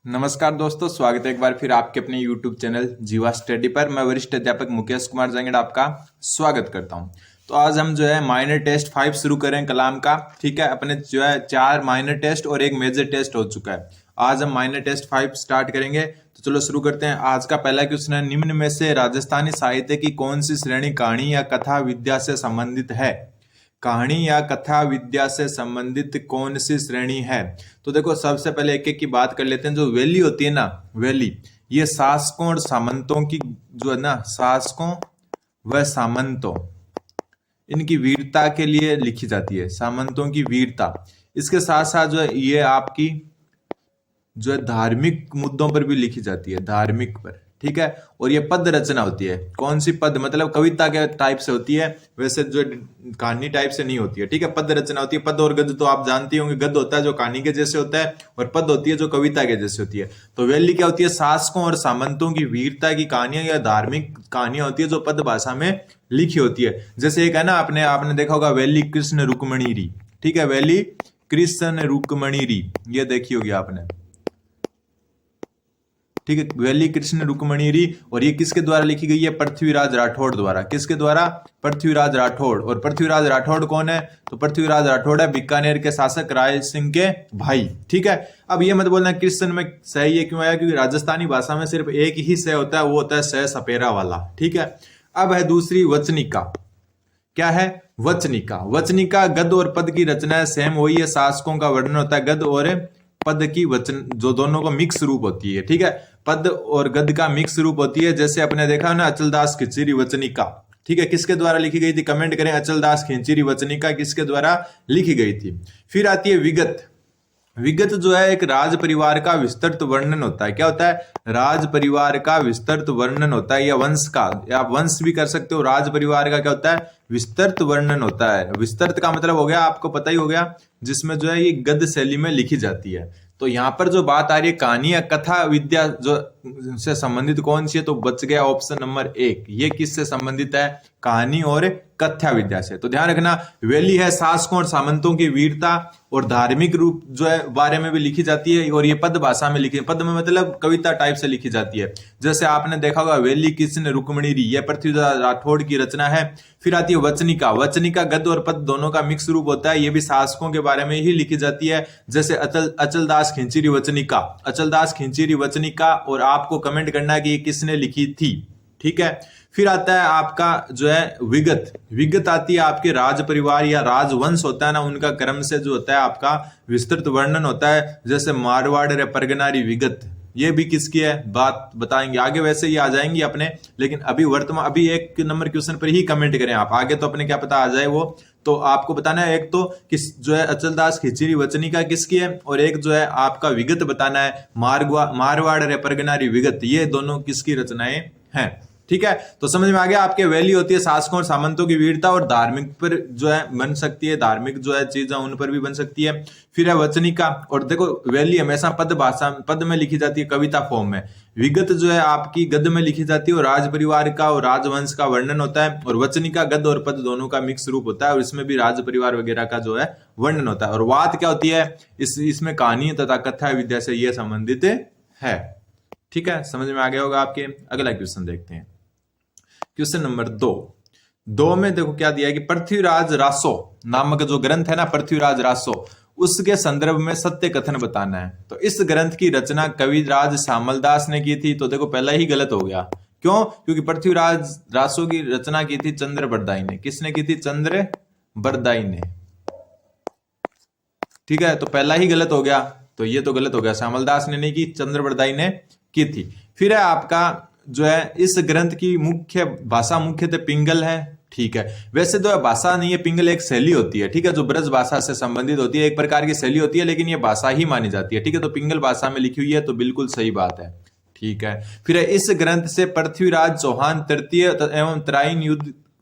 नमस्कार दोस्तों, स्वागत है एक बार फिर आपके अपने YouTube चैनल जीवा स्टडी पर। मैं वरिष्ठ अध्यापक मुकेश कुमार जंगड़ आपका स्वागत करता हूं। तो आज हम जो है माइनर टेस्ट 5 शुरू करें कलाम का। ठीक है, अपने जो है 4 माइनर टेस्ट और एक मेजर टेस्ट हो चुका है। आज हम माइनर टेस्ट 5 स्टार्ट करेंगे। तो चलो शुरू करते हैं। आज का पहला क्वेश्चन है, निम्न में से राजस्थानी साहित्य की कौन सी श्रेणी कहानी या कथा विद्या से संबंधित है? कहानी या कथा विद्या से संबंधित कौन सी श्रेणी है? तो देखो, सबसे पहले एक एक की बात कर लेते हैं। जो वैली होती है ना, वैली, ये शासकों और सामंतों की जो है ना, शासकों व सामंतों, इनकी वीरता के लिए लिखी जाती है। सामंतों की वीरता, इसके साथ साथ जो है ये आपकी जो है धार्मिक मुद्दों पर भी लिखी जाती है, धार्मिक पर। ठीक है, और ये पद रचना होती है। कौन सी पद, मतलब कविता के टाइप से होती है, वैसे जो कहानी टाइप से नहीं होती है। ठीक है, पद रचना होती है। पद और गद्य तो आप जानते होंगे। गद्य होता है जो कहानी के जैसे होता है, और पद होती है जो कविता के जैसे होती है। तो वैली क्या होती है? शासकों और सामंतों की वीरता की कहानियां या धार्मिक कहानियां होती है जो पद भाषा में लिखी होती है। जैसे एक है ना, आपने देखा होगा, वैली कृष्ण रुक्मणी री। ठीक है, वैली कृष्ण रुक्मणी री, ये देखी होगी आपने। ठीक है, वैली कृष्ण रुक्मणी री, और ये किसके द्वारा लिखी गई है? पृथ्वीराज राठौड़ द्वारा। किसके द्वारा? पृथ्वीराज राठौड़। और पृथ्वीराज राठौड़ कौन है? तो पृथ्वीराज राठौड़ है बीकानेर के शासक राय सिंह के भाई। ठीक है, अब ये मत बोलना कृष्ण में सह ये क्यों आया, क्योंकि राजस्थानी भाषा में सिर्फ एक ही सह होता है, वो होता है सह सपेरा वाला। ठीक है, अब है दूसरी वचनिका। क्या है? वचनिका। वचनिका गद्य और पद की रचना है, सेम वही है। शासकों का वर्णन होता है, गद्य और पद की वचन, जो दोनों का मिक्स रूप होती है। ठीक है, पद और गद्य का मिक्स रूप होती है। जैसे अपने देखा ना, अचलदास खिंचीरी वचनिका। ठीक है, किसके द्वारा लिखी गई थी? कमेंट करें, अचलदास खिंचीरी वचनिका किसके द्वारा लिखी गई थी? फिर आती है विगत। विगत जो है एक राज परिवार का विस्तृत वर्णन होता है। क्या होता है? राज परिवार का विस्तृत वर्णन होता है, या वंश का, या आप वंश भी कर सकते हो। राज परिवार का क्या होता है? विस्तृत वर्णन होता है। विस्तृत का मतलब हो गया, आपको पता ही हो गया, जिसमें जो है ये गद्य शैली में लिखी जाती है। तो यहां पर जो बात आ रही है कहानी या कथा विद्या जो से संबंधित कौन सी है, तो बच गया ऑप्शन नंबर 1। ये किससे संबंधित है? कहानी और कथ्या विद्या से। तो ध्यान रखना, वैली है शासकों और सामंतों की वीरता और धार्मिक रूप जो है बारे में भी लिखी जाती है, और ये पद भाषा में लिखी, पद में मतलब कविता टाइप से लिखी जाती है। जैसे आपने देखा होगा, वैली कृष्ण रुक्मणी री, यह पृथ्वीराज राठौड़ की रचना है। फिर आती है वचनिका। वचनिका गद्य और पद दोनों का मिक्स रूप होता है, ये भी शासकों के बारे में ही लिखी जाती है। जैसे अचलदास खिंचीरी वचनिका। अचलदास खिंचीरी वचनिका, और आपको कमेंट करना है कि ये किसने लिखी थी। ठीक है, फिर आता है आपका जो है विगत। विगत आती है आपके राज परिवार या राजवंश होता है ना, उनका क्रम से जो होता है आपका विस्तृत वर्णन होता है। जैसे मारवाड़ रे परगनारी विगत, ये भी किसकी है, बात बताएंगे आगे। वैसे ये आ जाएंगी अपने, लेकिन अभी वर्तमान, अभी एक नंबर क्वेश्चन पर ही कमेंट करें आप, आगे तो अपने क्या पता आ जाए वो। तो आपको बताना है, एक तो किस जो है अचलदास खिचड़ी वचनिका किसकी है, और एक जो है आपका विगत बताना है, मारवाड़ रे परगनारी विगत, ये दोनों किसकी रचनाएं हैं। ठीक है, तो समझ में आ गया। आपके वैली होती है शासकों और सामंतों की वीरता, और धार्मिक पर जो है बन सकती है, धार्मिक जो है चीजें उन पर भी बन सकती है। फिर है वचनिका, और देखो वैली हमेशा पद भाषा, पद में लिखी जाती है, कविता फॉर्म में। विगत जो है आपकी गद्य में लिखी जाती है, और राज परिवार का और राजवंश का वर्णन होता है। और वचनिका गद्य और पद दोनों का मिक्स रूप होता है, और इसमें भी राज परिवार वगैरह का जो है वर्णन होता है। और वाद क्या होती है? इसमें कहानी तथा कथा विद्या से यह संबंधित है। ठीक है, समझ में आ गया होगा आपके। अगला क्वेश्चन देखते हैं, क्वेश्चन नंबर 2 में देखो क्या दिया है कि पृथ्वीराज रासो नामक जो ग्रंथ है ना, पृथ्वीराज रासो, उसके संदर्भ में सत्य कथन बताना है। तो इस ग्रंथ की रचना कविराज सामलदास ने की थी। तो देखो पहला ही गलत हो गया। क्यों? क्योंकि पृथ्वीराज रासो की रचना की थी चंद्र बरदाई ने। किसने की थी? चंद्र बरदाई ने। ठीक है, तो पहला ही गलत हो गया। तो ये तो गलत हो गया, सामलदास ने नहीं की, चंद्र बरदाई ने की थी। फिर है आपका जो है इस ग्रंथ की मुख्य भाषा मुख्यतः पिंगल है। ठीक है, वैसे तो भाषा नहीं है, पिंगल एक शैली होती है। ठीक है, जो ब्रज भाषा से संबंधित होती है, एक प्रकार की शैली होती है, लेकिन ये भाषा ही मानी जाती है। ठीक है, तो पिंगल भाषा में लिखी हुई है, तो बिल्कुल सही बात है। ठीक है, फिर इस ग्रंथ से पृथ्वीराज चौहान तृतीय एवं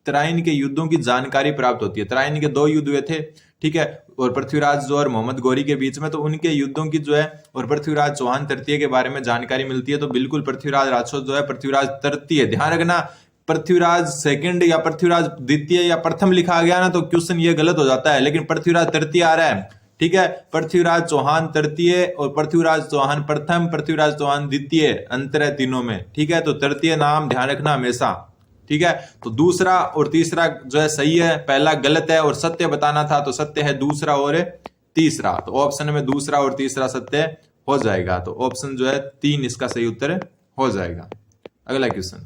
तराइन के युद्धों की जानकारी प्राप्त होती है। तराइन के 2 युद्ध हुए थे। ठीक है, और पृथ्वीराज जो और मोहम्मद गौरी के बीच में, तो उनके युद्धों की जो है, और पृथ्वीराज चौहान तृतीय के बारे में जानकारी मिलती है। तो बिल्कुल पृथ्वीराज राठौर जो है पृथ्वीराज तृतीय। ध्यान रखना, पृथ्वीराज सेकंड या पृथ्वीराज द्वितीय या प्रथम लिखा गया ना, तो क्वेश्चन ये गलत हो जाता है। लेकिन पृथ्वीराज तृतीय आ रहा है, ठीक है। पृथ्वीराज चौहान तृतीय और पृथ्वीराज चौहान प्रथम, पृथ्वीराज चौहान द्वितीय, अंतर है तीनों में, ठीक है। तो तृतीय नाम ध्यान रखना हमेशा, ठीक है। तो दूसरा और तीसरा जो है सही है, पहला गलत है और सत्य बताना था, तो सत्य है दूसरा और तीसरा। तो ऑप्शन में दूसरा और तीसरा सत्य हो जाएगा, तो ऑप्शन जो है 3 इसका सही उत्तर हो जाएगा। अगला क्वेश्चन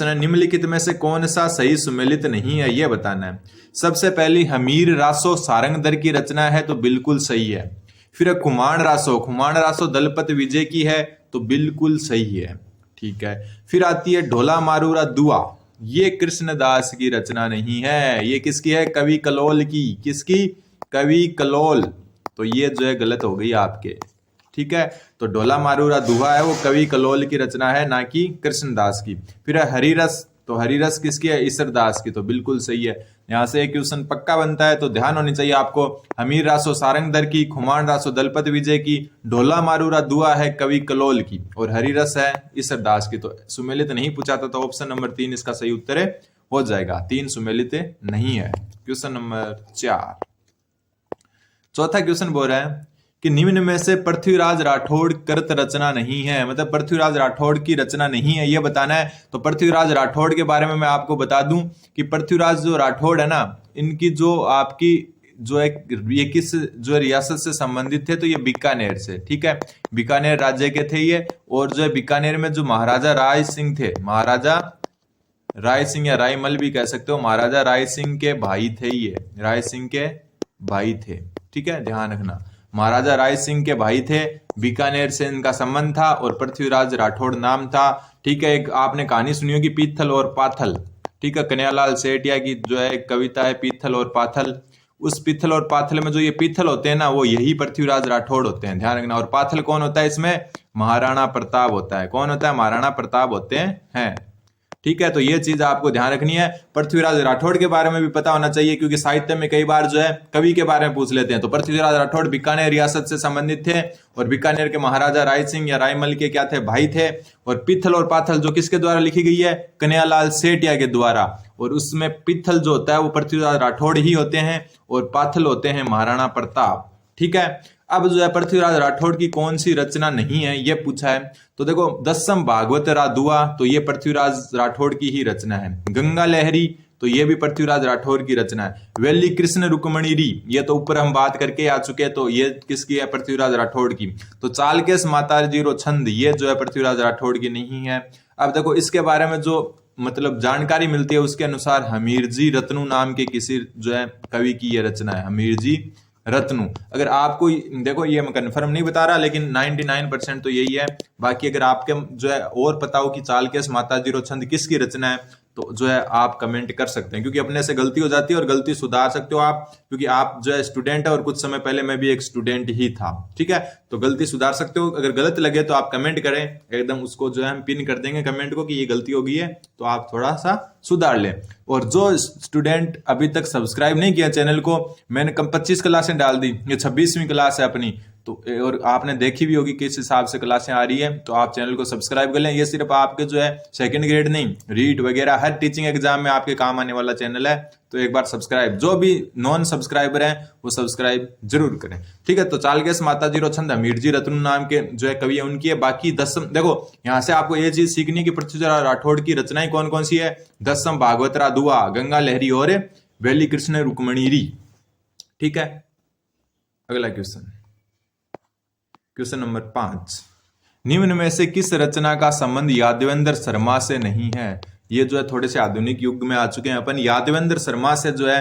है निम्नलिखित में से कौन सा सही सुमेलित नहीं है, यह बताना है। सबसे पहली हमीर रासो सारंगधर की रचना है, तो बिल्कुल सही है। फिर खुमान रासो दलपत विजय की है, तो बिल्कुल सही है, ठीक है। फिर आती है ढोला मारूरा दुआ, ये कृष्णदास की रचना नहीं है, ये किसकी है, कवि कलोल की। किसकी, कवि कलोल। तो ये जो है गलत हो गई आपके, ठीक है। तो ढोला मारूरा दुआ है वो कवि कलोल की रचना है, ना कि कृष्णदास की। फिर हरिरस, तो हरिरस किसकी है, ईसरदास की, तो बिल्कुल सही है। यहां से एक क्वेश्चन पक्का बनता है, तो ध्यान होनी चाहिए आपको। हमीर रासो सारंगधर की, खुमान रासो दलपत विजय की, ढोला मारूरा दुआ है कवि कलोल की, और हरिरस है ईसरदास की। तो सुमेलित नहीं पूछा था, तो ऑप्शन नंबर 3 इसका सही उत्तर हो जाएगा। 3 सुमेलित नहीं है। क्वेश्चन नंबर 4, चौथा क्वेश्चन बोल रहा है कि निम्न में से पृथ्वीराज राठौड़ कृत रचना नहीं है, मतलब पृथ्वीराज राठौड़ की रचना नहीं है, यह बताना है। तो पृथ्वीराज राठौड़ के बारे में मैं आपको बता दूं कि पृथ्वीराज जो राठौड़ है ना, इनकी जो आपकी जो है ये किस जो रियासत से संबंधित थे, तो ये बीकानेर से, ठीक है। बीकानेर राज्य के थे ये, और जो है बीकानेर में जो महाराजा राय सिंह थे, महाराजा राय सिंह या रायमल भी कह सकते हो, महाराजा राय सिंह के भाई थे, ये राय सिंह के भाई थे, ठीक है, ध्यान रखना। महाराजा राय सिंह के भाई थे, बीकानेर से इनका संबंध था, और पृथ्वीराज राठौड़ नाम था, ठीक है। एक आपने कहानी सुनी होगी पीथल और पाथल, ठीक है, कन्हैयालाल सेठिया की जो है कविता है पीथल और पाथल। उस पीथल और पाथल में जो ये पीथल होते हैं ना, वो यही पृथ्वीराज राठौड़ होते हैं, ध्यान रखना। और पाथल कौन होता है इसमें, महाराणा प्रताप होता है। कौन होता है, महाराणा प्रताप होते हैं, ठीक है। तो ये चीज आपको ध्यान रखनी है। पृथ्वीराज राठौड़ के बारे में भी पता होना चाहिए, क्योंकि साहित्य में कई बार जो है कवि के बारे में पूछ लेते हैं। तो पृथ्वीराज राठौड़ बीकानेर रियासत से संबंधित थे, और बीकानेर के महाराजा राय सिंह या रायमल के क्या थे, भाई थे। और पीथल और पाथल जो किसके द्वारा लिखी गई है, कन्हैयालाल सेठिया के द्वारा, और उसमें पीथल जो होता है वो पृथ्वीराज राठौड़ ही होते हैं, और पाथल होते हैं महाराणा प्रताप, ठीक है। अब जो है पृथ्वीराज राठौड़ की कौन सी रचना नहीं है, यह पूछा है। तो देखो दसम भागवत दुआ, तो ये पृथ्वीराज राठौड़ की ही रचना है। गंगा लहरी, तो ये भी पृथ्वीराज राठौड़ की रचना है। वेली कृष्ण रुक्मणी री, ये तो ऊपर हम बात करके आ चुके हैं, तो ये किसकी है, पृथ्वीराज राठौड़ की। तो चालकेश माताजी रो छंद, ये जो है पृथ्वीराज राठौड़ की नहीं है। अब देखो इसके बारे में जो मतलब जानकारी मिलती है, उसके अनुसार हमीरजी रत्नू नाम के किसी जो है कवि की ये रचना है, हमीरजी रत्नू। अगर आपको देखो ये मैं कंफर्म नहीं बता रहा, लेकिन 99% तो यही है। बाकी अगर आपके जो है और पता हो कि चालकेश माताजी रो छंद किसकी रचना है, तो जो है आप कमेंट कर सकते हैं, क्योंकि अपने से गलती हो जाती है और गलती सुधार सकते हो आप, क्योंकि आप जो है स्टूडेंट है और कुछ समय पहले मैं भी एक स्टूडेंट ही था, ठीक है। तो गलती सुधार सकते हो। अगर गलत लगे तो आप कमेंट करें, एकदम उसको जो है हम पिन कर देंगे कमेंट को कि ये गलती हो गई है, तो आप थोड़ा सा सुधार लें। और जो स्टूडेंट अभी तक सब्सक्राइब नहीं किया चैनल को, मैंने 25 क्लासें डाल दी, ये 26वीं क्लास है अपनी, तो और आपने देखी भी होगी किस हिसाब से क्लासें आ रही है, तो आप चैनल को सब्सक्राइब कर लें। ये सिर्फ आपके जो है सेकंड ग्रेड नहीं, रीट वगैरह हर टीचिंग एग्जाम में आपके काम आने वाला चैनल है, तो एक बार सब्सक्राइब, जो भी नॉन सब्सक्राइबर हैं वो सब्सक्राइब जरूर करें, ठीक है। तो चालकेश माताजी रो छंद हमीरजी रत्नू नाम के जो है कवि है उनकी है। बाकी दसम, देखो यहां से आपको ये चीज सीखनी कि पृथ्वीराज राठौड़ की रचनाएं कौन कौन सी है, दसम भागवतरा दुआ, गंगा लहरी और वेली कृष्ण रुक्मणी री, ठीक है। अगला क्वेश्चन नंबर 5, निम्न में से किस रचना का संबंध यादवेंद्र शर्मा से नहीं है। ये जो है थोड़े से आधुनिक युग में आ चुके हैं अपन। यादवेंद्र शर्मा से जो है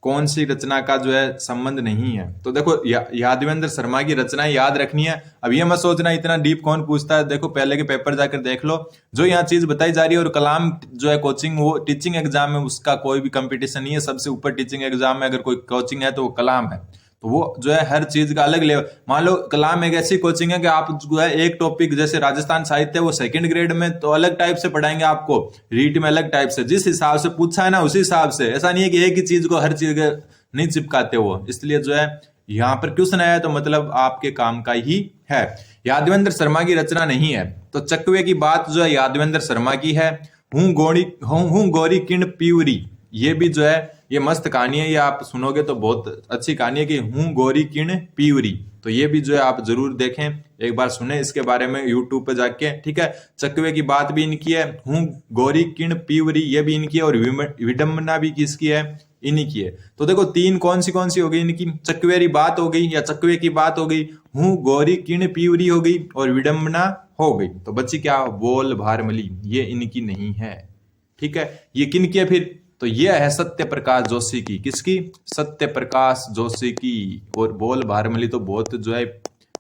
कौन सी रचना का जो है संबंध नहीं है। तो देखो यादवेंद्र शर्मा की रचनाएं याद रखनी है। अब ये मत सोचना इतना डीप कौन पूछता है, देखो पहले के पेपर जाकर देख लो, जो यहाँ चीज बताई जा रही है। और कलाम जो है कोचिंग, वो टीचिंग एग्जाम में उसका कोई भी कंपटीशन नहीं है। सबसे ऊपर टीचिंग एग्जाम में अगर कोई कोचिंग है तो वो कलाम है। तो वो जो है हर चीज का अलग लेवल, मान लो कलाम एक ऐसी कोचिंग है कि आप जो है एक टॉपिक जैसे राजस्थान साहित्य वो सेकंड ग्रेड में तो अलग टाइप से पढ़ाएंगे आपको, रीट में अलग टाइप से, जिस हिसाब से पूछा है ना उसी हिसाब से। ऐसा नहीं है कि एक ही चीज को हर चीज नहीं चिपकाते वो, इसलिए जो है यहाँ पर क्वेश्चन आया तो मतलब आपके काम का ही है। यादवेंद्र शर्मा की रचना नहीं है, तो चकवे की बात जो है यादवेंद्र शर्मा की है। हूं गोरी किण पीवरी, ये भी जो है ये मस्त कहानी है, ये आप सुनोगे तो बहुत अच्छी कहानी है कि हूँ गोरी किण पीवरी। तो ये भी जो है आप जरूर देखें, एक बार सुने इसके बारे में यूट्यूब पे जाके, ठीक है। चकवे की बात भी इनकी है, हूँ गोरी किण पीवरी, ये भी इनकी है, और विडम्बना भी किसकी है, इन्हीं की है। तो देखो तीन कौन सी हो गई इनकी, चकवेरी बात हो गई या चकवे की बात हो गई, हूँ गोरी किण पीवरी हो गई, और विडम्बना हो गई। तो बच्ची क्या, बोल भारमली, ये इनकी नहीं है, ठीक है। ये किन की है फिर, तो ये है सत्य प्रकाश जोशी की, किसकी, सत्य प्रकाश जोशी की। और बोल भारमली तो बहुत जो है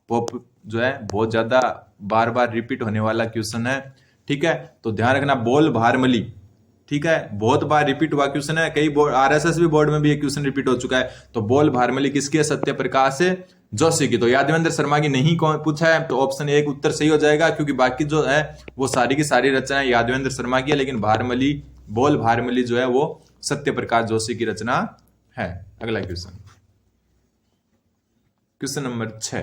पॉप जो है बहुत ज्यादा बार बार रिपीट होने वाला क्वेश्चन है, ठीक है। तो ध्यान रखना बोल भारमली, ठीक है, बहुत बार रिपीट हुआ क्वेश्चन है, कई बोर्ड आरएसएस भी बोर्ड में भी एक क्वेश्चन रिपीट हो चुका है। तो बोल भारमली किसकी है, सत्य प्रकाश जोशी की। तो यादवेंद्र शर्मा की नहीं कौन पूछा है, तो ऑप्शन एक उत्तर सही हो जाएगा, क्योंकि बाकी जो है वो सारी की सारी रचना यादवेंद्र शर्मा की है, लेकिन भारमली बोल भारमली जो है वो सत्य प्रकाश जोशी की रचना है। अगला क्वेश्चन, क्वेश्चन नंबर 6।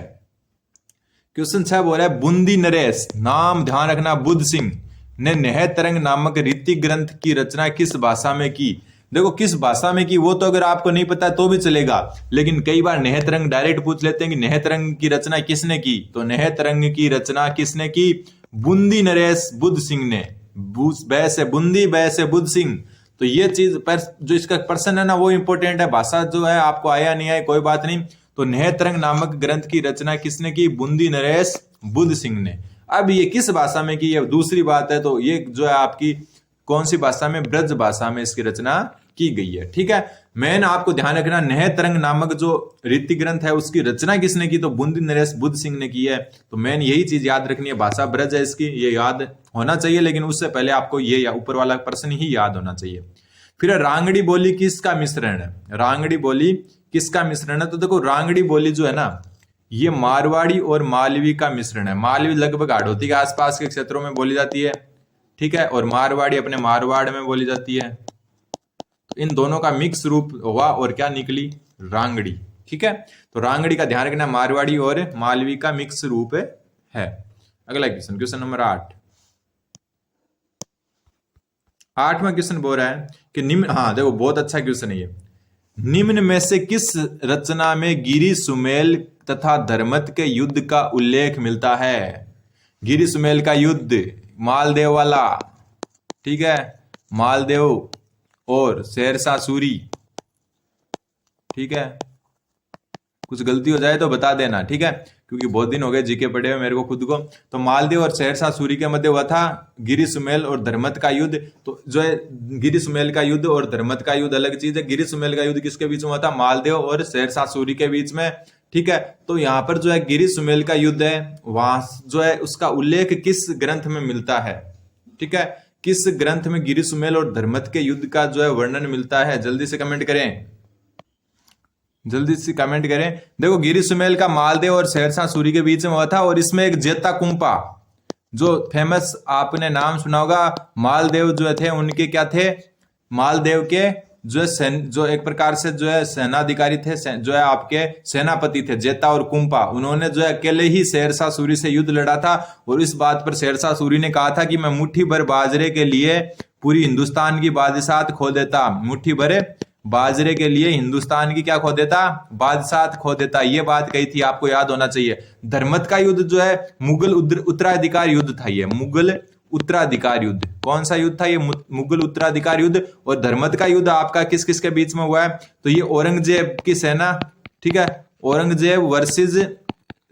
क्वेश्चन 6 बोल रहा है बूंदी नरेश, नाम ध्यान रखना, बुद्ध सिंह ने नेह तरंग नामक रीति ग्रंथ की रचना किस भाषा में की। देखो किस भाषा में की वो तो अगर आपको नहीं पता तो भी चलेगा, लेकिन कई बार नेह तरंग डायरेक्ट पूछ लेते हैं कि नेह तरंग की रचना किसने की। तो नेह तरंग की रचना किसने की, बूंदी नरेश बुद्ध सिंह ने, बै से बूंदी, बै से बुद्ध सिंह। तो ये चीज पर जो इसका प्रश्न है ना वो इंपॉर्टेंट है, भाषा जो है आपको आया नहीं आया कोई बात नहीं। तो नेह तरंग नामक ग्रंथ की रचना किसने की, बूंदी नरेश बुद्ध सिंह ने। अब ये किस भाषा में की, ये दूसरी बात है। तो ये जो है आपकी कौन सी भाषा में, ब्रज भाषा में इसकी रचना की गई है, ठीक है। मैंने आपको ध्यान रखना, नेह तरंग नामक जो रीति ग्रंथ है उसकी रचना किसने की, तो बूंदी नरेश बुद्ध सिंह ने की है। तो मैंने यही चीज याद रखनी है, भाषा ब्रज है इसकी, ये याद होना चाहिए, लेकिन उससे पहले आपको ये ऊपर वाला प्रश्न ही याद होना चाहिए। फिर रांगड़ी बोली किसका मिश्रण है, रांगड़ी बोली किसका मिश्रण है। तो देखो रांगड़ी बोली जो है ना ये मारवाड़ी और मालवी का मिश्रण है। मालवी लगभग हाड़ौती के आसपास के क्षेत्रों में बोली जाती है, ठीक है, और मारवाड़ी अपने मारवाड़ में बोली जाती है। तो इन दोनों का मिक्स रूप हुआ और क्या निकली, रांगड़ी, ठीक है। तो रांगड़ी का ध्यान रखना, मारवाड़ी और मालवी का मिक्स रूप है। अगला क्वेश्चन, क्वेश्चन नंबर 8। 8वां क्वेश्चन बोल रहा है कि निम्न, हाँ देखो बहुत अच्छा क्वेश्चन है ये, निम्न में से किस रचना में गिरी सुमेल तथा धर्मत के युद्ध का उल्लेख मिलता है। गिरी सुमेल का युद्ध, मालदेव वाला, ठीक है, मालदेव और शेरशाह सूरी, ठीक है। कुछ गलती हो जाए तो बता देना, ठीक है, क्योंकि बहुत दिन हो गए जीके पढ़े हुए मेरे को खुद को। तो मालदेव और शेरशाह सूरी के मध्य हुआ था गिरी सुमेल और धर्मत का युद्ध। तो जो है गिरी सुमेल का युद्ध और धर्मत का युद्ध अलग चीज है। गिरी सुमेल का युद्ध किसके बीच में हुआ था, मालदेव और शेरशाह सूरी के बीच में, ठीक है। तो यहाँ पर जो है गिरी सुमेल का युद्ध है, वहां जो है उसका उल्लेख किस ग्रंथ में मिलता है, ठीक है, किस ग्रंथ में गिरी सुमेल और धर्मत के युद्ध का जो है वर्णन मिलता है। जल्दी से कमेंट करें, जल्दी से कमेंट करें। देखो गिरी सुमेल का मालदेव और शेरशाह सूरी के बीच में हुआ था, और इसमें एक जेता कुंपा जो फेमस आपने नाम सुना होगा, मालदेव जो थे उनके क्या थे, मालदेव के जो एक प्रकार से जो है सेनाधिकारी थे, जो है आपके सेनापति थे, जेता और कुंपा। उन्होंने जो है अकेले ही शेरशाह सूरी से युद्ध लड़ा था, और इस बात पर शेरशाह सूरी ने कहा था कि मैं मुट्ठी भर बाजरे के लिए पूरी हिंदुस्तान की बादशाहत खो देता, मुट्ठी भर बाजरे के लिए हिंदुस्तान की क्या खो देता, बादशाहत खो देता। ये बात कही थी, आपको याद होना चाहिए। धर्मत का युद्ध जो है मुगल उत्तराधिकार युद्ध था, ये मुगल उत्तराधिकार युद्ध। कौन सा युद्ध था ये, मुगल उत्तराधिकार युद्ध। और धर्मत का युद्ध आपका किस किस के बीच में हुआ है, तो ये औरंगजेब की सेना, ठीक है, औरंगजेब वर्सेस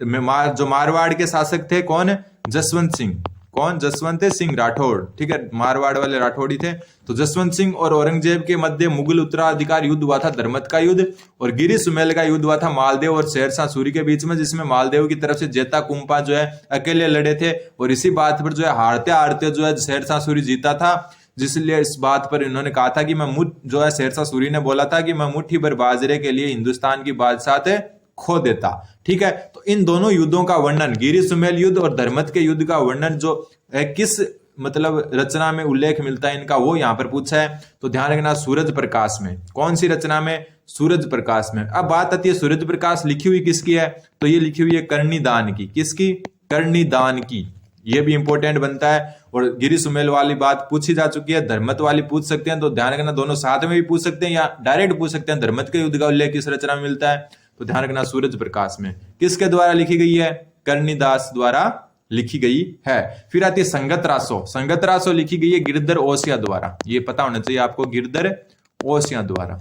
जो मारवाड़ के शासक थे, कौन, जसवंत सिंह, कौन, जसवंत सिंह राठौड़, ठीक है, मारवाड़ वाले राठौड़ी थे। तो जसवंत सिंह और औरंगजेब के मध्य मुगल उत्तराधिकार युद्ध हुआ था, धर्मत का युद्ध। और गिरी सुमेल का युद्ध हुआ था मालदेव और शेरशाह सूरी के बीच में, जिसमें मालदेव की तरफ से जेता कुंपा जो है अकेले लड़े थे, और इसी बात पर जो है हारते हारते जो है शेरशाह सूरी जीता था। जिसलिए इस बात पर इन्होंने कहा था कि मैं जो है शेरशाह सूरी ने बोला था कि मैं मुट्ठी भर बाजरे के लिए हिंदुस्तान की बादशाहत खो देता, ठीक है। तो इन दोनों युद्धों का वर्णन, गिरी सुमेल युद्ध और धर्मत के युद्ध का वर्णन जो है किस मतलब रचना में उल्लेख मिलता है इनका, वो यहाँ पर पूछा है। तो ध्यान रखना, सूरज प्रकाश में। कौन सी रचना में, सूरज प्रकाश में। अब बात आती है सूरज प्रकाश लिखी हुई किसकी है, तो ये लिखी हुई है कर्णिदान की। किसकी, कर्णिदान की। ये भी इंपॉर्टेंट बनता है। और गिरी सुमेल वाली बात पूछी जा चुकी है, धर्मत वाली पूछ सकते हैं, तो ध्यान रखना दोनों साथ में भी पूछ सकते हैं या डायरेक्ट पूछ सकते हैं। धर्मत के युद्ध का उल्लेख किस रचना में मिलता है, तो ध्यान रखना सूरज प्रकाश में। किसके द्वारा लिखी गई है, कर्णिदास द्वारा लिखी गई है। फिर आती है संगत रासो। संगत रासो लिखी गई है गिरधर ओसिया द्वारा, ये पता होना चाहिए आपको, गिरधर ओसिया द्वारा।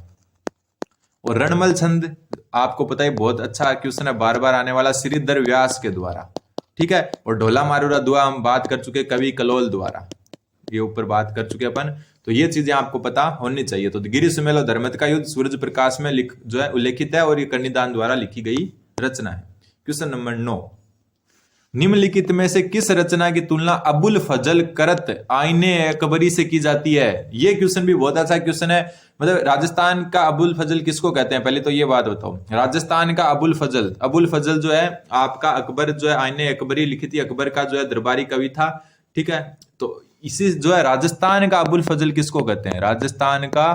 और रणमल छंद आपको पता है बहुत अच्छा क्वेश्चन है, बार बार आने वाला, श्रीधर व्यास के द्वारा, ठीक है। और ढोला मारूरा दुआ हम बात कर चुके, कवि कलोल द्वारा, ये ऊपर बात कर चुके अपन। तो ये चीजें आपको पता होनी चाहिए। तो गिरी सुमेल और धर्मत का युद्ध सूरज प्रकाश में जो है उल्लेखित है और ये कर्णिदान द्वारा लिखी गई रचना है। क्वेश्चन नंबर 9, निम्नलिखित में से किस रचना की तुलना अबुल फजल करत आईने अकबरी से की जाती है। ये क्वेश्चन भी बहुत अच्छा क्वेश्चन है। मतलब राजस्थान का अबुल फजल किसको कहते हैं, पहले तो ये बात बताओ। राजस्थान का अबुल फजल जो है आपका अकबर जो है आईने अकबरी लिखी थी, अकबर का जो है दरबारी कवि था, ठीक है। तो इसी जो है राजस्थान का अबुल फजल किसको कहते हैं, राजस्थान का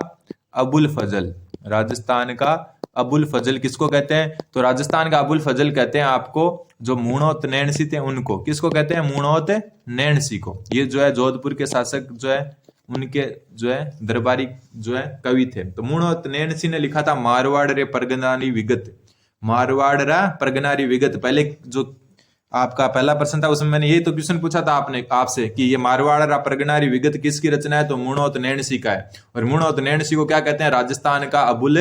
अबुल फजल, राजस्थान का अबुल फजल किसको कहते हैं, तो राजस्थान का अबुल फजल कहते हैं आपको जो मूणोत नैणसी थे उनको। किसको कहते हैं, मूणोत नैणसी को। ये जो है जोधपुर के शासक जो है उनके जो है दरबारी जो है कवि थे। तो मूणोत नैणसी ने लिखा था मारवाड़ रे परगनारी विगत, मारवाड़ रा परगनारी विगत। पहले जो आपका पहला प्रश्न था उसमें मैंने ये तो क्वेश्चन पूछा था आपसे कि ये मारवाड़ रा परगनारी विगत किसकी रचना है, तो मूणोत नैणसी का है। और मूणोत नैणसी को क्या कहते हैं, राजस्थान का अबुल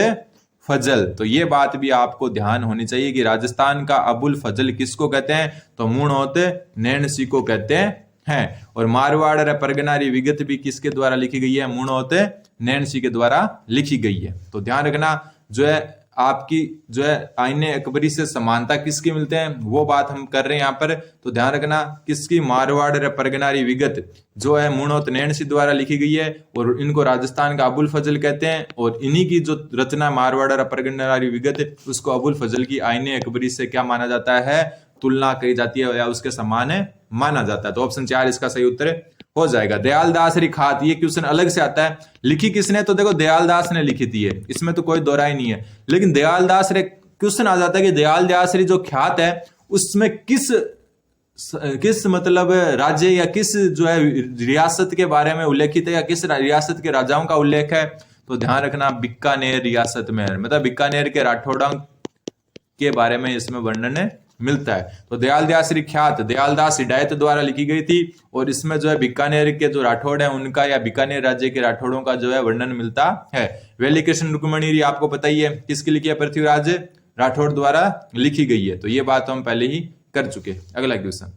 फजल। तो ये बात भी आपको ध्यान होनी चाहिए कि राजस्थान का अबुल फजल किसको कहते हैं, तो मूणोत नैणसी को कहते हैं। और मारवाड़ रे परगनारी विगत भी किसके द्वारा लिखी गई है, मूणोत नैणसी के द्वारा लिखी गई है। तो ध्यान रखना जो है आपकी जो है आईने अकबरी से समानता किसकी मिलते हैं वो बात हम कर रहे हैं यहाँ पर। तो ध्यान रखना किसकी, मारवाड़ रे परगनारी विगत जो है मूणोत नैणसी द्वारा लिखी गई है और इनको राजस्थान का अबुल फजल कहते हैं। और इन्हीं की जो रचना मारवाड़ रे परगनारी विगत उसको अबुल फजल की आईने अकबरी से क्या माना जाता है, तुलना कही जाती है या उसके समान माना जाता है। तो ऑप्शन 4 इसका सही उत्तर हो जाएगा। दयालदास री खात, ये क्वेश्चन अलग से आता है। लिखी किसने, तो देखो दयालदास ने लिखी थी, है इसमें तो कोई दोहराई नहीं है। लेकिन दयालदास रे क्वेश्चन आ जाता है कि दयालदास री जो ख्यात है उसमें किस मतलब राज्य या किस जो है रियासत के बारे में उल्लेखित है या किस रियासत के राजाओं का उल्लेख है। तो ध्यान रखना बीकानेर रियासत में, मतलब बीकानेर के राठौड़ों के बारे में इसमें वर्णन मिलता है। तो दयालदास री ख्यात दयालदास हिदायत द्वारा लिखी गई थी और इसमें जो है बीकानेर के जो राठौड़ है उनका या बीकानेर राज्य के राठौड़ों का जो है वर्णन मिलता है। वेली कृष्ण रुक्मणी आपको पता ही है किसकी लिखी है, पृथ्वीराज राठौड़ द्वारा लिखी गई है। तो ये बात हम पहले ही कर चुके। अगला क्वेश्चन,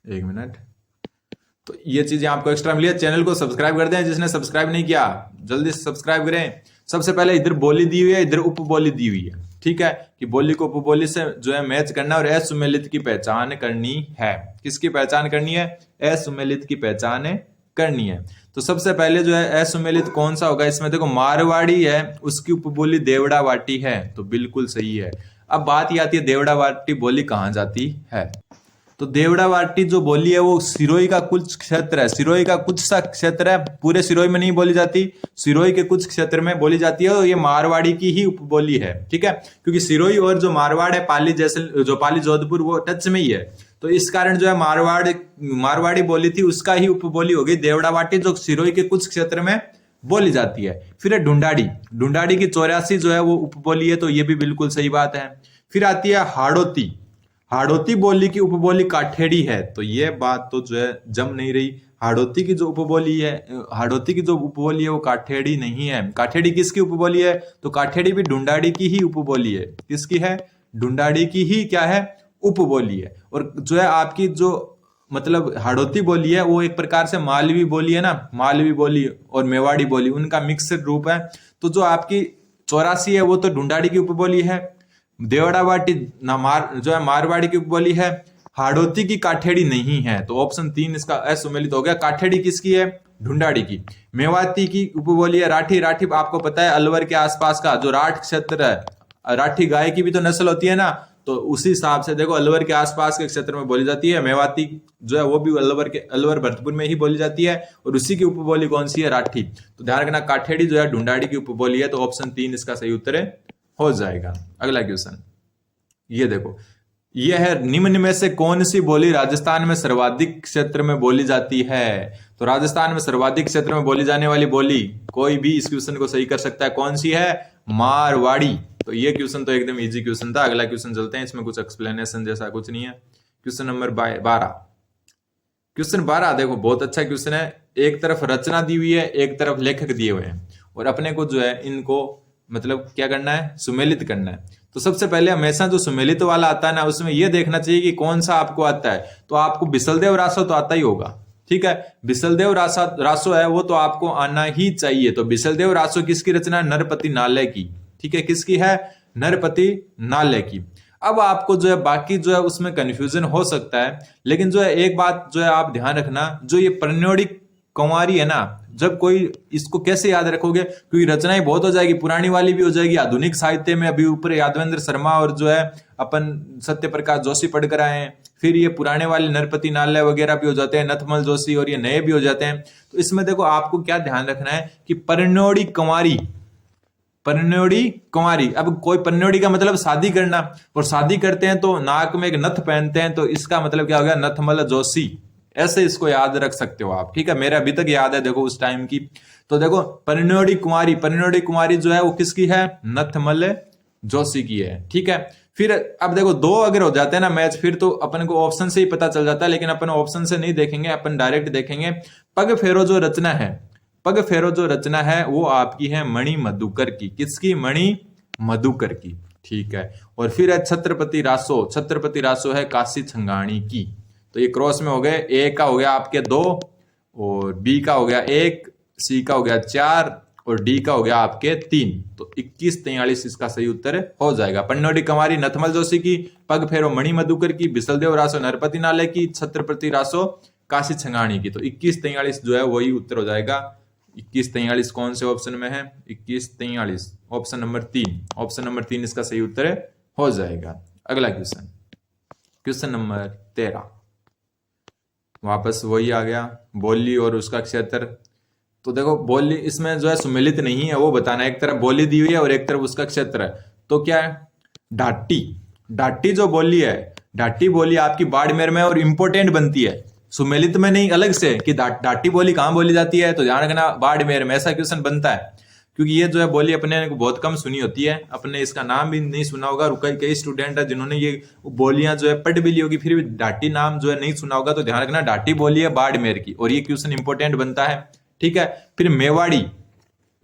एक मिनट। तो ये चीजें आपको एक्स्ट्रा मिली है। चैनल को सब्सक्राइब कर दें, जिसने सब्सक्राइब नहीं किया जल्दी से सब्सक्राइब करें। सबसे पहले इधर बोली दी हुई है, इधर उपबोली दी हुई है, ठीक है, कि बोली को उपबोली से जो है मैच करना और असुमेलित की पहचान करनी है। किसकी पहचान करनी है, असुमेलित की पहचान करनी है। तो सबसे पहले जो है असुमेलित कौन सा होगा, इसमें देखो मारवाड़ी है उसकी उपबोली देवड़ा वाटी है, तो बिल्कुल सही है। अब बात ये आती है देवड़ा वाटी बोली कहां जाती है। तो देवड़ा वाटी जो बोली है वो सिरोही का कुछ क्षेत्र है, सिरोही का कुछ सा क्षेत्र है, पूरे सिरोही में नहीं बोली जाती, सिरोही के कुछ क्षेत्र में बोली जाती है और ये मारवाड़ी की ही उपबोली है, ठीक है। क्योंकि सिरोही और जो मारवाड़ है पाली जो पाली जोधपुर वो टच में ही है, तो इस कारण जो है मारवाड़ी बोली थी उसका ही उपबोली हो गई देवड़ा वाटी जो सिरोही के कुछ क्षेत्र में बोली जाती है। फिर है ढूंढाड़ी की 84 जो है वो उपबोली है, तो ये भी बिल्कुल सही बात है। फिर आती है हाड़ौती बोली की उपबोली काठेड़ी है, तो ये बात तो जो है जम नहीं रही। हाड़ौती की जो उपबोली है वो काठेड़ी नहीं है। काठेड़ी किसकी उपबोली है, तो काठेड़ी भी ढूंढाड़ी की ही उपबोली है। किसकी है, ढूंढाड़ी की ही क्या है, उपबोली है। और जो है आपकी जो मतलब हाड़ौती बोली है वो एक प्रकार से मालवी बोली है ना, मालवी बोली और मेवाड़ी बोली उनका मिक्सड रूप है। तो जो आपकी 84 है वो तो ढूंढाड़ी की उपबोली है, देवड़ावाटी जो है मारवाड़ी की उपबोली है, हाड़ौती की काठेड़ी नहीं है। तो ऑप्शन 3 इसका असुमेलित हो गया। काठेड़ी किसकी है, ढूंढाड़ी की। मेवाती की उपबोली है राठी आपको पता है अलवर के आसपास का जो राठ क्षेत्र है, राठी गाय की भी तो नस्ल होती है ना, तो उसी हिसाब से देखो अलवर के आसपास के क्षेत्र में बोली जाती है। मेवाती जो है वो भी अलवर भरतपुर में ही बोली जाती है और उसी की उपबोली कौन सी है, राठी। तो ध्यान रखना काठेड़ी जो है ढूंढाड़ी की उपबोली है। तो ऑप्शन 3 इसका सही उत्तर हो जाएगा। अगला क्वेश्चन ये देखो, यह है, निम्न में से कौन सी बोली राजस्थान में सर्वाधिक क्षेत्र में बोली जाती है? तो राजस्थान में सर्वाधिक क्षेत्र में बोली जाने वाली बोली, कोई भी इस क्वेश्चन को सही कर सकता है, कौन सी है? मारवाड़ी। तो ये क्वेश्चन तो एकदम इजी क्वेश्चन था। अगला क्वेश्चन चलते हैं, इसमें कुछ एक्सप्लेनेशन जैसा कुछ नहीं है। Question number 12। क्वेश्चन 12 देखो, बहुत अच्छा क्वेश्चन है। एक तरफ रचना दी हुई है, एक तरफ लेखक दिए हुए हैं, और अपने को जो है इनको मतलब क्या करना है? सुमेलित करना है। तो सबसे पहले हमेशा जो सुमेलित वाला आता है ना, उसमें यह देखना चाहिए कि कौन सा आपको आता है। तो आपको बिसलदेव रासो तो आता ही होगा, ठीक है। बिसलदेव रासो है वो तो आपको आना ही चाहिए। तो बिसलदेव रासो किसकी रचना है? नरपति नाले की, ठीक है। किसकी है? नरपति नाले की। अब आपको जो है बाकी जो है उसमें कंफ्यूजन हो सकता है, लेकिन जो है एक बात जो है आप ध्यान रखना, जो ये परन्योड़ी कंवारी है ना, जब कोई इसको कैसे याद रखोगे, क्योंकि रचनाएं बहुत हो जाएगी, पुरानी वाली भी हो जाएगी। आधुनिक साहित्य में अभी ऊपर यादवेंद्र शर्मा और जो है अपन सत्य प्रकाश जोशी पढ़ कर आए हैं, फिर ये पुराने वाले नरपति नाले वगैरह भी हो जाते हैं, नथमल जोशी, और ये नए भी हो जाते हैं। तो इसमें देखो आपको क्या ध्यान रखना है कि परन्योड़ी कंवारी, परन्योड़ी कुंवारी। अब कोई परन्योड़ी का मतलब शादी करना, और शादी करते हैं तो नाक में एक नथ पहनते हैं, तो इसका मतलब क्या हो गया? नथमल जोशी। ऐसे इसको याद रख सकते हो आप, ठीक है। मेरा अभी तक याद है देखो उस टाइम की। तो देखो परन्योड़ी कुंवारी, परन्योड़ी कुंवारी जो है वो किसकी है? नथमल जोशी की है, ठीक है। फिर अब देखो दो अगर हो जाते हैं ना मैच, फिर तो अपन को ऑप्शन से ही पता चल जाता है, लेकिन अपन ऑप्शन से नहीं देखेंगे, अपन डायरेक्ट देखेंगे। पग फेरो जो रचना है, पग फेरो जो रचना है वो आपकी है मणि मधुकर की। किसकी? मणि मधुकर की, ठीक है। और फिर है छत्रपति रासो, छत्रपति रासो है काशी छंगाणी की। तो ये क्रॉस में हो गए, ए का हो गया आपके 2, और बी का हो गया 1, सी का हो गया 4, और डी का हो गया आपके 3। तो 2143 इसका सही उत्तर हो जाएगा। परन्योड़ी कंवारी नथमल जोशी की, पग फेरो मणि मधुकर की, बिसलदेव रासो नरपति नाले की, छत्रपति रासो काशी छंगाणी की। तो 2143 जो है वही उत्तर हो जाएगा। 2143 कौन से ऑप्शन में है? 2143 ऑप्शन नंबर 3, ऑप्शन नंबर 3 इसका सही उत्तर हो जाएगा। अगला क्वेश्चन, क्वेश्चन नंबर 13। वापस वही आ गया, बोली और उसका क्षेत्र। तो देखो बोली इसमें जो है सुमेलित नहीं है, वो बताना है। एक तरफ बोली दी हुई है और एक तरफ उसका क्षेत्र है। तो क्या है? ढाटी, ढाटी जो बोली है, ढाटी बोली आपकी बाड़मेर में और इंपोर्टेंट बनती है, सुमेलित में नहीं, अलग से। कि ढाटी बोली कहां बोली जाती है? तो ध्यान रखना बाड़मेर में। ऐसा क्वेश्चन बनता है, क्योंकि ये जो है बोली अपने को बहुत कम सुनी होती है, अपने इसका नाम भी नहीं सुना होगा। कई स्टूडेंट है जिन्होंने ये बोलियां जो है पढ़ भी ली होगी, फिर भी ढाटी नाम जो है नहीं सुना होगा। तो ध्यान रखना ढाटी बोली है बाड़मेर की, और ये क्वेश्चन इंपोर्टेंट बनता है, ठीक है। फिर मेवाड़ी,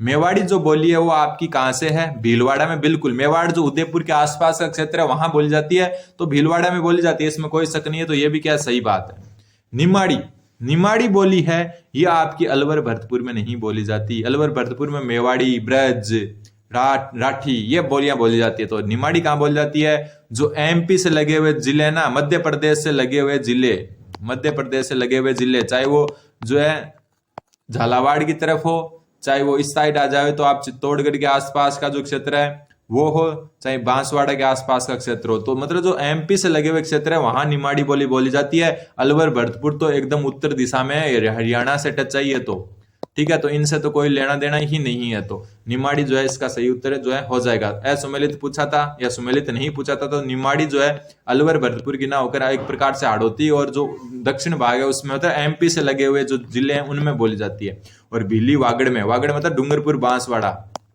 मेवाड़ी जो बोली है वो आपकी कहां से है? भीलवाड़ा में। बिल्कुल, मेवाड़ जो उदयपुर के आसपास का क्षेत्र है वहां बोली जाती है, तो भीलवाड़ा में बोली जाती है, इसमें कोई शक नहीं है। तो ये भी क्या सही बात है। निमाड़ी, निमाड़ी बोली है ये आपकी अलवर भरतपुर में नहीं बोली जाती। अलवर भरतपुर में मेवाड़ी, ब्रज, राठी ये बोलियां बोली जाती है। तो निमाड़ी कहां बोली जाती है? जो एमपी से लगे हुए जिले ना, मध्य प्रदेश से लगे हुए जिले, मध्य प्रदेश से लगे हुए जिले, चाहे वो जो है झालावाड़ की तरफ हो, चाहे वो इस साइड आ जाए तो आप चित्तौड़गढ़ के आसपास का जो क्षेत्र है वो हो, चाहे बांसवाड़ा के आसपास का क्षेत्र हो, तो मतलब जो एमपी से लगे हुए क्षेत्र है वहां निमाड़ी बोली बोली जाती है। अलवर भरतपुर तो एकदम उत्तर दिशा में है, हरियाणा से टच चाहिए, तो ठीक है। तो इनसे तो कोई लेना देना ही नहीं है। तो निमाड़ी जो है इसका सही उत्तर जो है हो जाएगा। असुमेलित पूछा था या सुमेलित नहीं पूछा था, तो निमाड़ी जो है अलवर भरतपुर की ना होकर एक प्रकार से हाड़ौती और जो दक्षिण भाग है उसमें मतलब एमपी से लगे हुए जो जिले हैं उनमें बोली जाती है। और भीली वागड़ में, वागड़ मतलब डूंगरपुर बांसवाड़ा,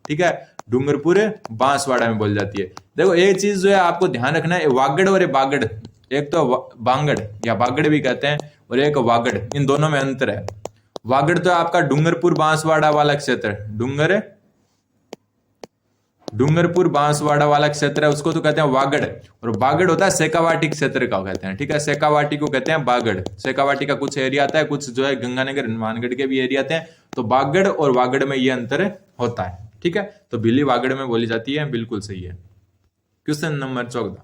ठीक है, डूंगरपुर बांसवाड़ा में बोली जाती है। देखो एक चीज जो है आपको ध्यान रखना है, वागड़ और बागड़, एक तो बांगड़ या बागड़ भी कहते हैं और एक वागड़, इन दोनों में अंतर है। वागड़ तो आपका डूंगरपुर बांसवाड़ा वाला क्षेत्र, डूंगरपुर बांसवाड़ा वाला क्षेत्र है, उसको तो कहते हैं वागड़। और बागड़ होता है शेखावाटी क्षेत्र का कहते हैं, ठीक है, शेखावाटी को कहते हैं बागड़। शेखावाटी का कुछ एरिया आता है, कुछ जो है गंगानगर हनुमानगढ़ के भी एरिया आते हैं। तो बागड़ और वागड़ में ये अंतर होता है, ठीक है। तो बिल्ली वागड़ में बोली जाती है, बिल्कुल सही है। क्वेश्चन नंबर 14,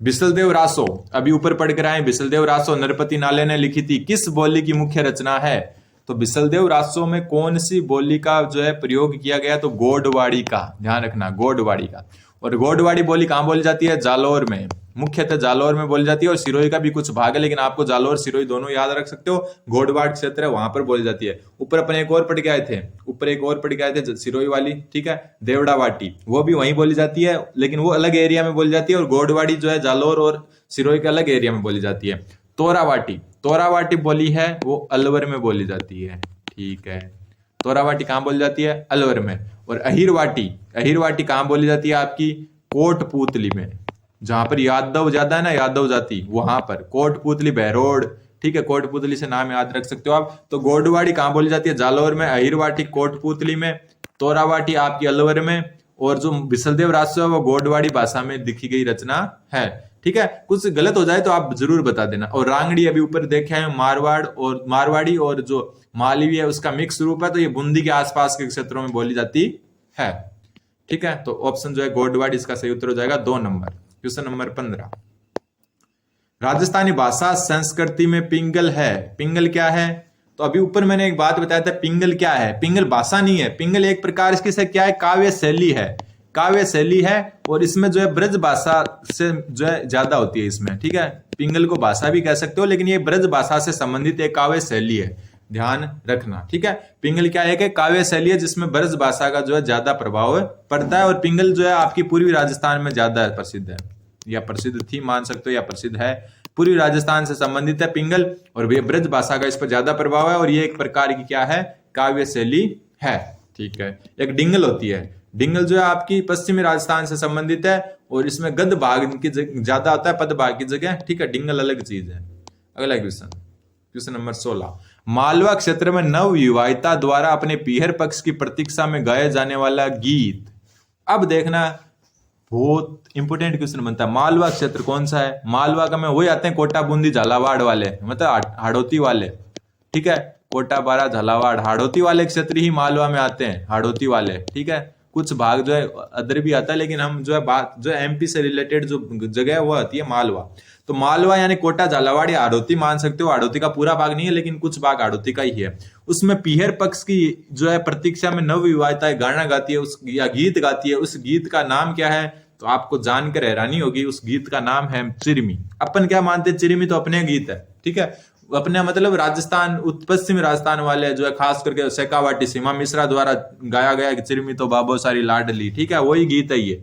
बिसलदेव रासो, अभी ऊपर पढ़ कर आए, बिसलदेव रासो नरपति नाले ने लिखी थी, किस बोली की मुख्य रचना है? तो बिसलदेव रासो में कौन सी बोली का जो है प्रयोग किया गया? तो गोडवाड़ी का, ध्यान रखना, गोडवाड़ी का। और गोडवाड़ी बोली कहाँ बोली जाती है? जालौर में, मुख्यतः जालौर में बोली जाती है। और सिरोही का भी कुछ भाग है, लेकिन आपको जालौर सिरोही दोनों याद रख सकते हो। गोडवाड़ क्षेत्र है वहां पर बोली जाती है। ऊपर अपन एक और पढ़ के आए थे, ऊपर एक और पढ़ के आए थे सिरोही वाली, ठीक है, देवड़ावाटी, वो भी वहीं बोली जाती है, लेकिन वो अलग एरिया में बोली जाती है। और गोडवाड़ी जो है जालौर और सिरोही के अलग एरिया में बोली जाती है। तोरावाटी, तोरावाटी बोली है वो अलवर में बोली जाती है, ठीक है। तोरावाटी कहाँ बोली जाती है? अलवर में। और अहिरवाटी, अहिरवाटी कहाँ बोली जाती है आपकी? कोटपूतली में, जहां पर यादव ज्यादा है ना, यादव जाति, वहां पर कोटपूतली, बहरोड, ठीक है, कोटपूतली से नाम याद रख सकते हो आप। तो गोडवाड़ी कहाँ बोली जाती है? जालौर में। अहिरवाटी कोटपूतली में। तोरावाटी आपकी अलवर में। और जो बिसलदेव राजस्व है वो गोडवाड़ी भाषा में लिखी गई रचना है, ठीक है। कुछ गलत हो जाए तो आप जरूर बता देना। और रांगड़ी अभी ऊपर देखे हैं, मारवाड़ और मारवाड़ी और जो मालवी है उसका मिक्स रूप है, तो ये बूंदी के आसपास के क्षेत्रों में बोली जाती है, ठीक है। तो ऑप्शन जो है गोडवाड़ी इसका सही उत्तर हो जाएगा 2 नंबर। क्वेश्चन नंबर 15, राजस्थानी भाषा संस्कृति में पिंगल है। पिंगल क्या है? तो अभी ऊपर मैंने एक बात बताया था, पिंगल क्या है? पिंगल भाषा नहीं है, पिंगल एक प्रकार की से क्या है? काव्य शैली है, काव्य शैली है। और इसमें जो है ब्रज भाषा से जो है ज्यादा होती है इसमें, ठीक है। पिंगल को भाषा भी कह सकते हो, लेकिन ये ब्रज भाषा से संबंधित एक काव्य शैली है, ध्यान रखना, ठीक है। पिंगल क्या है? कि काव्य शैली है जिसमें ब्रज भाषा का जो है ज्यादा प्रभाव पड़ता है। और पिंगल जो है आपकी पूर्वी राजस्थान में ज्यादा प्रसिद्ध है, या प्रसिद्ध थी मान सकते हो, या प्रसिद्ध है, पूर्वी राजस्थान से संबंधित है पिंगल। और ये ब्रज भाषा का इस पर ज्यादा प्रभाव है। और ये एक प्रकार की क्या है? काव्य शैली है, ठीक है। एक डिंगल होती है, डिंगल जो है आपकी पश्चिमी राजस्थान से संबंधित है। और इसमें गद भाग की ज्यादा होता है, पद भाग की जगह, ठीक है। डिंगल अलग चीज है। अगला क्वेश्चन, क्वेश्चन नंबर 16, मालवा क्षेत्र में नव विवाहिता द्वारा अपने पीहर पक्ष की प्रतीक्षा में गाया जाने वाला गीत। अब देखना, बहुत इंपोर्टेंट क्वेश्चन बनता है। मालवा क्षेत्र कौन सा है? मालवा का में वही आते हैं कोटा, बूंदी, झालावाड़ वाले, मतलब हाड़ौती वाले, ठीक है। कोटा, बारा, झालावाड़, हाड़ौती वाले क्षेत्र ही मालवा में आते हैं, हाड़ौती वाले, ठीक है। कुछ भाग जो है अदर भी आता है, लेकिन हम जो है बात जो है एमपी से रिलेटेड जो जगह है वो आती है मालवा। तो मालवा यानी कोटा, झालावाड़ या हाड़ौती मान सकते हो। हाड़ौती का पूरा भाग नहीं है, लेकिन कुछ भाग हाड़ौती का ही है। उसमें पीहर पक्ष की जो है प्रतीक्षा में नव विवाहिताएं गाना गाती है, उस या गीत गाती है। उस गीत का नाम क्या है? तो आपको जानकर हैरानी होगी, उस गीत का नाम है चिरमी। अपन क्या मानते हैं? चिरमी तो अपने गीत है, ठीक है। अपने मतलब राजस्थान, पश्चिमी राजस्थान वाले जो है, खास करके शेखावाटी, सीमा मिश्रा द्वारा गाया गया चिरमी तो बाबो सारी लाडली, ठीक है, वही गीत है ये।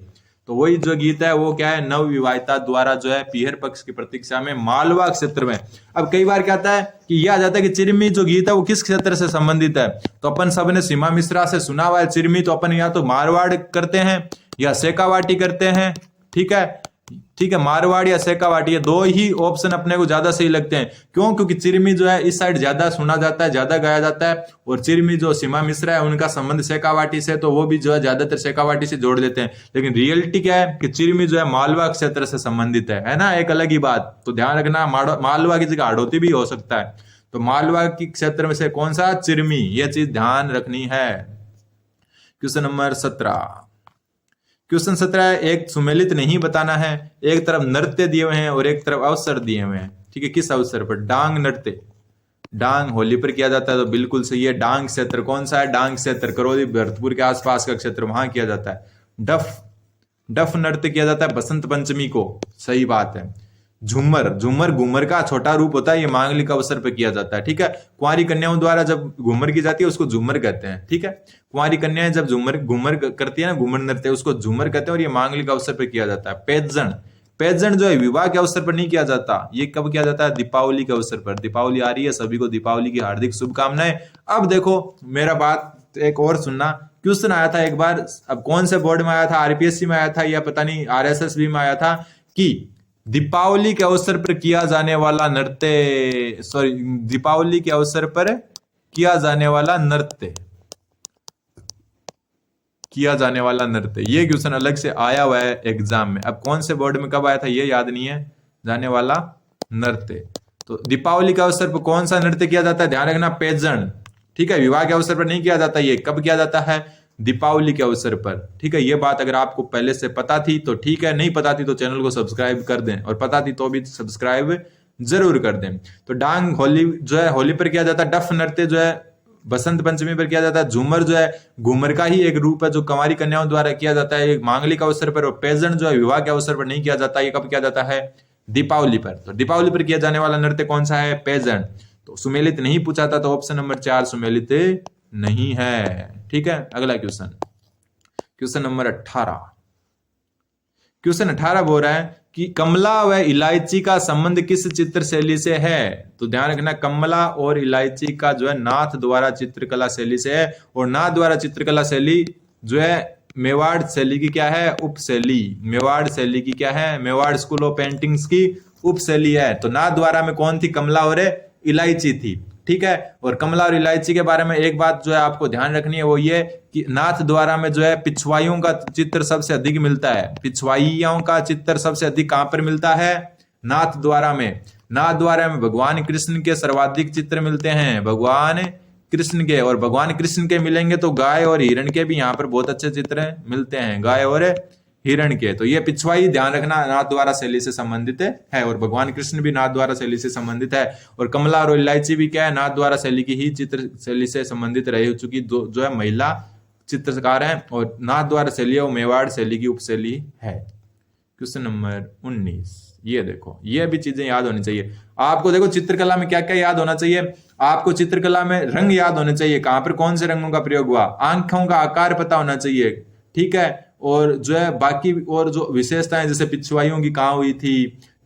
तो वही जो गीत है वो क्या है? नव विवाहिता द्वारा जो है पीहर पक्ष की प्रतीक्षा में मालवा क्षेत्र में। अब कई बार क्या आता है कि यह आ जाता है कि चिरमी जो गीत है वो किस क्षेत्र से संबंधित है। तो अपन सबने सीमा मिश्रा से सुना हुआ है चिरमी, तो अपन या तो मारवाड़ करते हैं या शेखावाटी करते हैं, ठीक है, ठीक है। मारवाड़ या शेखावाटी, ये दो ही ऑप्शन अपने को ज्यादा सही लगते हैं। क्यों? क्योंकि चिरमी जो है इस साइड ज्यादा सुना जाता है, ज्यादा गाया जाता है। और चिरमी जो सीमा मिश्रा है उनका संबंध शेखावाटी से, तो वो भी जो है ज्यादातर शेखावाटी से जोड़ देते हैं। लेकिन रियलिटी क्या है कि चिरमी जो है मालवा क्षेत्र से संबंधित है ना, एक अलग ही बात। तो ध्यान रखना, मालवा की जगह हाड़ौती भी हो सकता है। तो मालवा की क्षेत्र में से कौन सा? चिरमी, यह चीज ध्यान रखनी है। क्वेश्चन नंबर 17, क्वेश्चन 17 एक सुमेलित नहीं बताना है। एक तरफ नृत्य दिए हुए हैं और एक तरफ अवसर दिए हुए हैं, ठीक है। किस अवसर पर? डांग नृत्य, डांग होली पर किया जाता है, तो बिल्कुल सही है। डांग क्षेत्र कौन सा है? डांग क्षेत्र करौली, भरतपुर के आसपास का क्षेत्र, वहां किया जाता है। डफ नृत्य किया जाता है बसंत पंचमी को, सही बात है। झूमर, झूमर घूमर का छोटा रूप होता है, ये मांगलिक अवसर पर किया जाता है, ठीक है। कुंवारी कन्याओं द्वारा जब घूमर की जाती है उसको झूमर कहते हैं, ठीक है। कुंवारी कन्याएं जब घूमर करती है ना, घूमर नृत्य, उसको झूमर कहते हैं। और ये मांगलिक अवसर पर किया जाता है। पेजन, पेजन जो है विवाह के अवसर पर नहीं किया जाता, ये कब किया जाता है? दीपावली के अवसर पर। दीपावली आ रही है, सभी को दीपावली की हार्दिक शुभकामनाएं। अब देखो मेरा बात एक और सुनना, क्वेश्चन आया था एक बार, अब कौन से बोर्ड में आया था? आरपीएससी में आया था या पता नहीं आरएसएसबी में आया था, कि दीपावली के अवसर पर किया जाने वाला नृत्य, सॉरी, दीपावली के अवसर पर किया जाने वाला नृत्य, किया जाने वाला नृत्य, ये क्वेश्चन अलग से आया हुआ है एग्जाम में। अब कौन से बोर्ड में कब आया था ये याद नहीं है, जाने वाला नृत्य। तो दीपावली के अवसर पर कौन सा नृत्य किया जाता है? ध्यान रखना, पेजन, ठीक है। विवाह के अवसर पर नहीं किया जाता, ये कब किया जाता है? दीपावली के अवसर पर, ठीक है। ये बात अगर आपको पहले से पता थी तो ठीक है, नहीं पता थी तो चैनल को सब्सक्राइब कर दें, और पता थी तो भी सब्सक्राइब जरूर कर दें। तो डांग होली जो है होली पर किया जाता है। डफ नृत्य जो है बसंत पंचमी पर किया जाता है। झूमर जो है घूमर का ही एक रूप है जो कुंवारी कन्याओं द्वारा किया जाता है मांगलिक अवसर पर। और पेजेंट जो है विवाह के अवसर पर नहीं किया जाता, ये कब किया जाता है? दीपावली पर। तो दीपावली पर किया जाने वाला नृत्य कौन सा है? पेजेंट। तो सुमेलित नहीं पूछा था, तो ऑप्शन नंबर 4 सुमेलित नहीं है। ठीक है, अगला क्वेश्चन, क्वेश्चन नंबर 18। क्वेश्चन 18 बोल रहा है कि कमला व इलायची का संबंध किस चित्र शैली से है? तो ध्यान रखना, कमला और इलायची का जो है नाथ द्वारा चित्रकला शैली से है। और नाथ द्वारा चित्रकला शैली जो है मेवाड़ शैली की क्या है? उपशैली। मेवाड़ शैली की क्या है? मेवाड़ स्कूल ऑफ पेंटिंग्स की उपशैली है। तो नाथ द्वारा में कौन थी? कमला और इलायची थी। ठीक है, और कमला और इलायची के बारे में एक बात जो है आपको ध्यान रखनी है, वो ये कि नाथ द्वारा में जो है पिछवाइयों का चित्र सबसे अधिक मिलता है। पिछवाइयों का चित्र सबसे अधिक कहां पर मिलता है? नाथ द्वारा में। नाथ द्वारा में भगवान कृष्ण के सर्वाधिक चित्र मिलते हैं, भगवान कृष्ण के। और भगवान कृष्ण के मिलेंगे तो गाय और हिरण के भी यहाँ पर बहुत अच्छे चित्र मिलते हैं, गाय और हिरण के। तो ये पिछवाई ध्यान रखना नाथ द्वारा शैली से संबंधित है। और भगवान कृष्ण भी नाथ द्वारा शैली से संबंधित है। और कमला और इलायची भी क्या है? नाथ द्वारा शैली की ही चित्र शैली से संबंधित रह चुकी जो है महिला चित्रकार है। और नाथ द्वारा शैली और मेवाड़ शैली की उपशैली है। क्वेश्चन नंबर 19, ये देखो, ये भी चीजें याद होनी चाहिए आपको। देखो चित्रकला में क्या क्या याद होना चाहिए आपको? चित्रकला में रंग याद होने चाहिए, कहां पर कौन से रंगों का प्रयोग हुआ, आंखों का आकार पता होना चाहिए। ठीक है, और जो है बाकी और जो विशेषताएं जैसे पिछवाइयों की कहाँ हुई थी,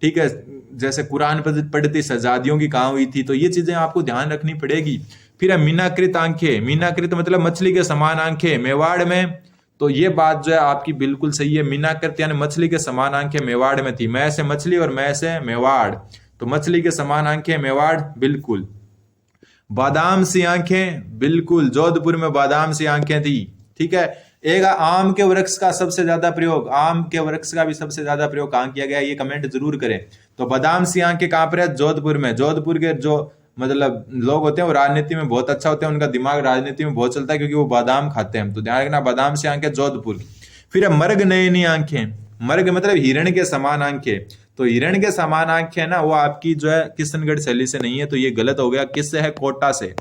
ठीक है, जैसे कुरान पढ़ती शहजादियों की कहाँ हुई थी, तो ये चीजें आपको ध्यान रखनी पड़ेगी। फिर है मीनाकृत आंखें। मीनाकृत मतलब मछली के समान आंखें मेवाड़ में। तो ये बात जो है आपकी बिल्कुल सही है। मीनाकृत यानी मछली के समान आंखें मेवाड़ में थी। मैं से मछली और मैं से मेवाड़, तो मछली के समान आंखें मेवाड़, बिल्कुल। बादाम सी आंखें, बिल्कुल, जोधपुर में बादाम सी आंखें थी। ठीक है, एक आम के वृक्ष का सबसे ज्यादा प्रयोग, आम के वृक्ष का भी सबसे ज्यादा प्रयोग कहां किया गया, ये कमेंट जरूर करें। तो बादाम सी आंखें कहां पर है? जोधपुर में। जोधपुर के जो मतलब लोग होते हैं वो राजनीति में बहुत अच्छा होते हैं, उनका दिमाग राजनीति में बहुत चलता है क्योंकि वो बादाम खाते हैं। तो ध्यान रखना, बादाम सी आंखें जोधपुर। फिर मर्ग नयनी आंखें। मर्ग मतलब हिरण के समान आंखें। तो हिरण के समान आंखें ना, वो आपकी जो है किशनगढ़ शैली से नहीं है, तो ये गलत हो गया। किससे है? कोटा से।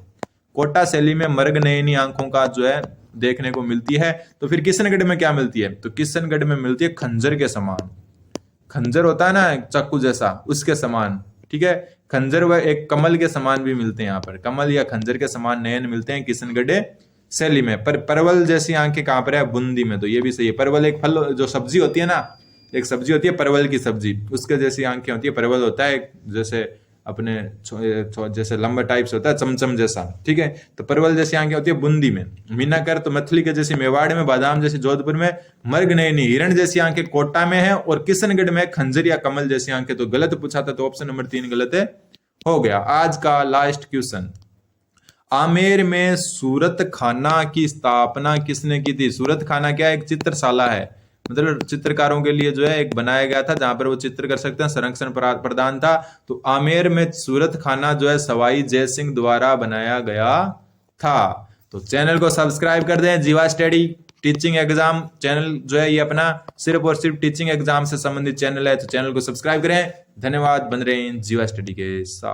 कोटा शैली में मर्ग नयनी आंखों का जो है देखने को मिलती है। तो फिर किशनगढ़ में क्या मिलती है? तो किशनगढ़ में मिलती है खंजर के समान। खंजर होता है ना चाकू जैसा, उसके समान। ठीक है, खंजर व एक कमल के समान भी मिलते हैं यहाँ पर, कमल या खंजर के समान नयन मिलते हैं किशनगढ़ शैली में। पर परवल जैसी आंखें कहां पर है? बूंदी में। तो ये भी सही है। परवल एक फल जो सब्जी होती है ना, एक सब्जी होती है परवल की सब्जी, उसके जैसी आंखें होती है। परवल होता है जैसे अपने जैसे लंबा टाइप से होता है, चमचम जैसा। ठीक है, तो परवल जैसी आंखें होती है बूंदी में। मीनाकर तो मछली के जैसी मेवाड़ में, बादाम जैसी जोधपुर में, मर्ग नयनी हिरण जैसी आंखें कोटा में है, और किशनगढ़ में खंजर या कमल जैसी आंखें। तो गलत पूछा था, तो ऑप्शन नंबर 3 गलत है, हो गया। आज का लास्ट क्वेश्चन, आमेर में सूरत खाना की स्थापना किसने की थी? सूरत खाना क्या है? एक चित्रशाला है, मतलब चित्रकारों के लिए जो है एक बनाया गया था जहां पर वो चित्र कर सकते हैं, संरक्षण प्रदान था। तो आमेर में सूरत खाना जो है सवाई जय सिंह द्वारा बनाया गया था। तो चैनल को सब्सक्राइब कर दें। जीवा स्टडी टीचिंग एग्जाम चैनल जो है ये अपना सिर्फ और सिर्फ टीचिंग एग्जाम से संबंधित चैनल है, तो चैनल को सब्सक्राइब करें। धन्यवाद, बन रहे हैं जीवा स्टडी के साथ।